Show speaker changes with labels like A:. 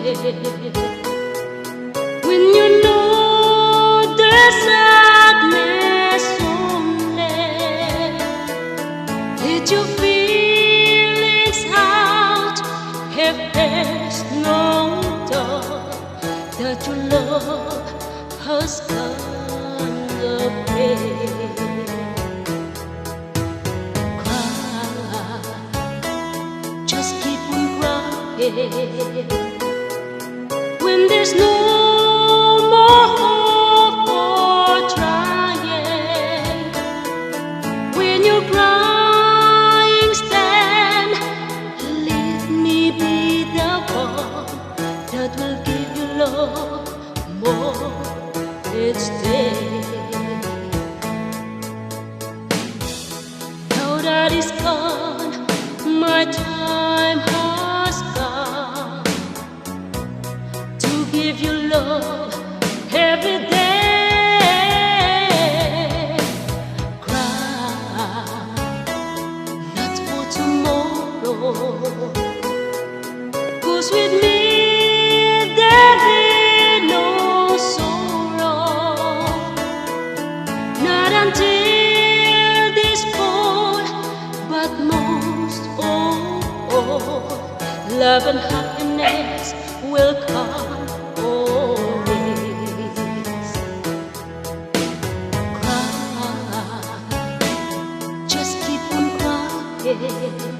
A: When you know the sadness only, let your feelings out. If there's no doubt that your love has gone away, just keep on crying. When there's no more hope for trying, when you're crying, stand. Let me be the one that will give you love more each day. Now that it's gone, my time has come to give you love every day. Cry, not for tomorrow, 'cause with me there'll be no sorrow, not until this fall, but most all, love and happiness will come always. Cry, just keep on crying.